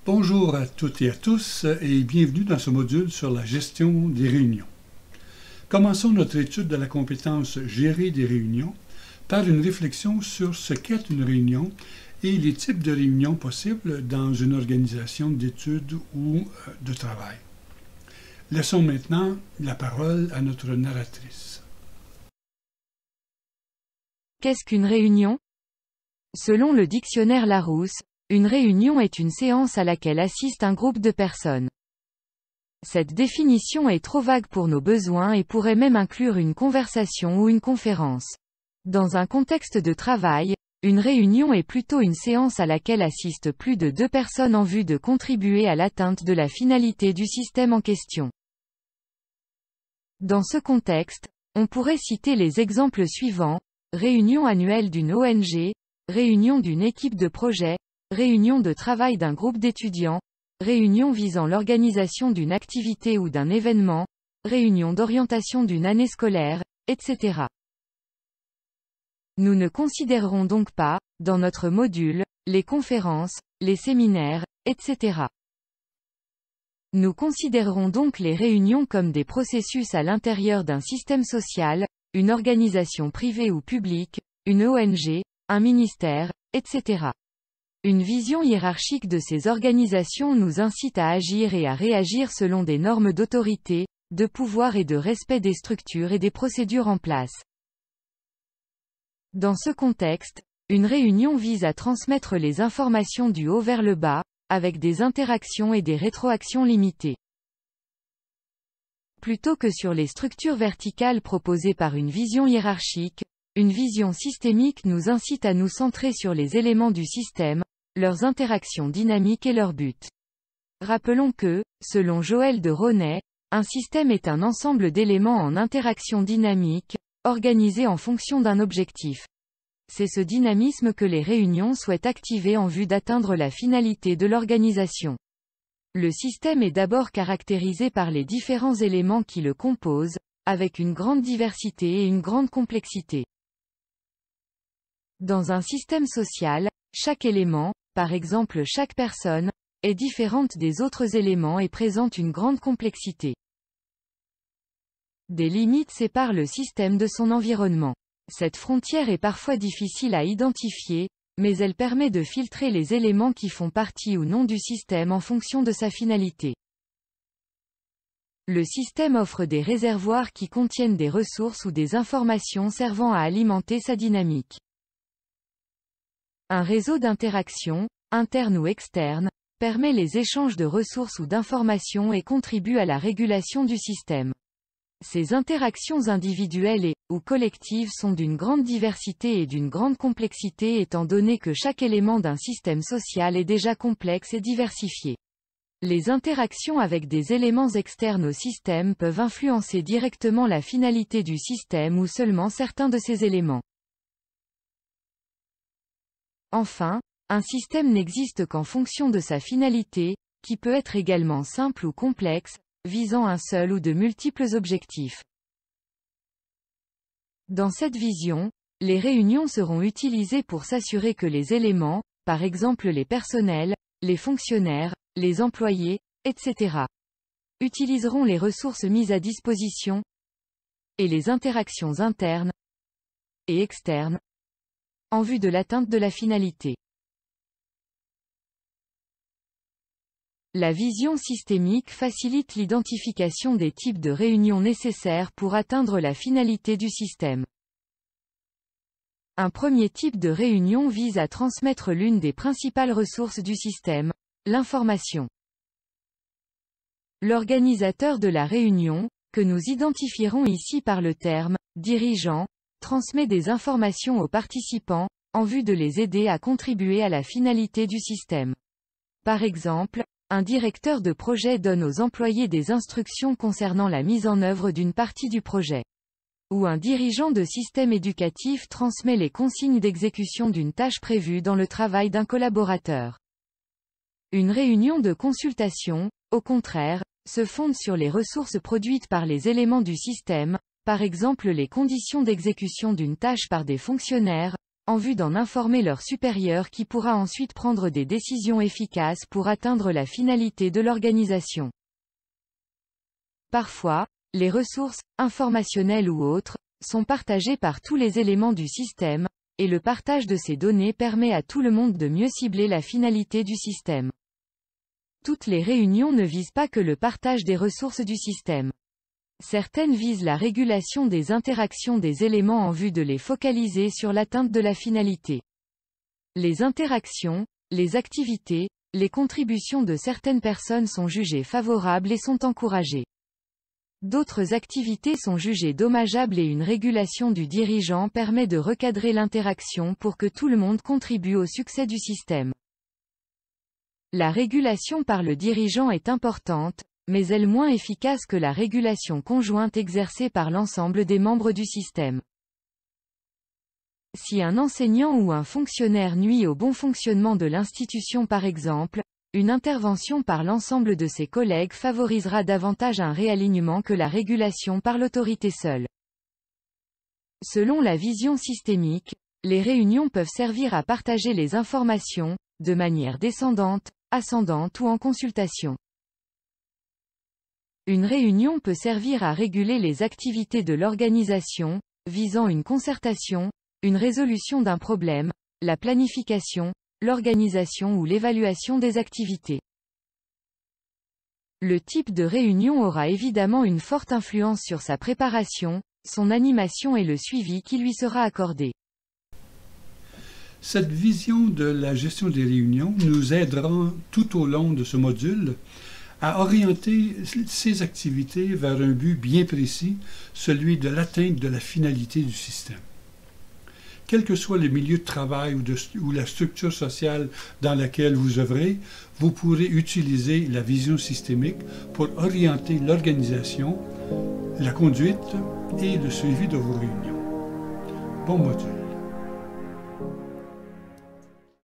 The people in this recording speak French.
Bonjour à toutes et à tous et bienvenue dans ce module sur la gestion des réunions. Commençons notre étude de la compétence gérer des réunions par une réflexion sur ce qu'est une réunion et les types de réunions possibles dans une organisation d'études ou de travail. Laissons maintenant la parole à notre narratrice. Qu'est-ce qu'une réunion? Selon le dictionnaire Larousse, une réunion est une séance à laquelle assiste un groupe de personnes. Cette définition est trop vague pour nos besoins et pourrait même inclure une conversation ou une conférence. Dans un contexte de travail, une réunion est plutôt une séance à laquelle assistent plus de 2 personnes en vue de contribuer à l'atteinte de la finalité du système en question. Dans ce contexte, on pourrait citer les exemples suivants: réunion annuelle d'une ONG, réunion d'une équipe de projet, réunion de travail d'un groupe d'étudiants, réunion visant l'organisation d'une activité ou d'un événement, réunion d'orientation d'une année scolaire, etc. Nous ne considérerons donc pas, dans notre module, les conférences, les séminaires, etc. Nous considérerons donc les réunions comme des processus à l'intérieur d'un système social, une organisation privée ou publique, une ONG, un ministère, etc. Une vision hiérarchique de ces organisations nous incite à agir et à réagir selon des normes d'autorité, de pouvoir et de respect des structures et des procédures en place. Dans ce contexte, une réunion vise à transmettre les informations du haut vers le bas, avec des interactions et des rétroactions limitées. Plutôt que sur les structures verticales proposées par une vision hiérarchique, une vision systémique nous incite à nous centrer sur les éléments du système, leurs interactions dynamiques et leurs buts. Rappelons que, selon Joël de Ronet, un système est un ensemble d'éléments en interaction dynamique, organisés en fonction d'un objectif. C'est ce dynamisme que les réunions souhaitent activer en vue d'atteindre la finalité de l'organisation. Le système est d'abord caractérisé par les différents éléments qui le composent, avec une grande diversité et une grande complexité. Dans un système social, chaque élément, par exemple chaque personne, est différente des autres éléments et présente une grande complexité. Des limites séparent le système de son environnement. Cette frontière est parfois difficile à identifier, mais elle permet de filtrer les éléments qui font partie ou non du système en fonction de sa finalité. Le système offre des réservoirs qui contiennent des ressources ou des informations servant à alimenter sa dynamique. Un réseau d'interaction, interne ou externe, permet les échanges de ressources ou d'informations et contribue à la régulation du système. Ces interactions individuelles ou collectives sont d'une grande diversité et d'une grande complexité étant donné que chaque élément d'un système social est déjà complexe et diversifié. Les interactions avec des éléments externes au système peuvent influencer directement la finalité du système ou seulement certains de ces éléments. Enfin, un système n'existe qu'en fonction de sa finalité, qui peut être également simple ou complexe, visant un seul ou de multiples objectifs. Dans cette vision, les réunions seront utilisées pour s'assurer que les éléments, par exemple les personnels, les fonctionnaires, les employés, etc., utiliseront les ressources mises à disposition et les interactions internes et externes en vue de l'atteinte de la finalité. La vision systémique facilite l'identification des types de réunions nécessaires pour atteindre la finalité du système. Un premier type de réunion vise à transmettre l'une des principales ressources du système, l'information. L'organisateur de la réunion, que nous identifierons ici par le terme « dirigeant », transmet des informations aux participants, en vue de les aider à contribuer à la finalité du système. Par exemple, un directeur de projet donne aux employés des instructions concernant la mise en œuvre d'une partie du projet. Ou un dirigeant de système éducatif transmet les consignes d'exécution d'une tâche prévue dans le travail d'un collaborateur. Une réunion de consultation, au contraire, se fonde sur les ressources produites par les éléments du système, par exemple les conditions d'exécution d'une tâche par des fonctionnaires, en vue d'en informer leur supérieur qui pourra ensuite prendre des décisions efficaces pour atteindre la finalité de l'organisation. Parfois, les ressources, informationnelles ou autres, sont partagées par tous les éléments du système, et le partage de ces données permet à tout le monde de mieux cibler la finalité du système. Toutes les réunions ne visent pas que le partage des ressources du système. Certaines visent la régulation des interactions des éléments en vue de les focaliser sur l'atteinte de la finalité. Les interactions, les activités, les contributions de certaines personnes sont jugées favorables et sont encouragées. D'autres activités sont jugées dommageables et une régulation du dirigeant permet de recadrer l'interaction pour que tout le monde contribue au succès du système. La régulation par le dirigeant est importante, mais elle moins efficace que la régulation conjointe exercée par l'ensemble des membres du système. Si un enseignant ou un fonctionnaire nuit au bon fonctionnement de l'institution par exemple, une intervention par l'ensemble de ses collègues favorisera davantage un réalignement que la régulation par l'autorité seule. Selon la vision systémique, les réunions peuvent servir à partager les informations, de manière descendante, ascendante ou en consultation. Une réunion peut servir à réguler les activités de l'organisation, visant une concertation, une résolution d'un problème, la planification, l'organisation ou l'évaluation des activités. Le type de réunion aura évidemment une forte influence sur sa préparation, son animation et le suivi qui lui sera accordé. Cette vision de la gestion des réunions nous aidera tout au long de ce module à orienter ces activités vers un but bien précis, celui de l'atteinte de la finalité du système. Quel que soit le milieu de travail ou la structure sociale dans laquelle vous œuvrez, vous pourrez utiliser la vision systémique pour orienter l'organisation, la conduite et le suivi de vos réunions. Bon module.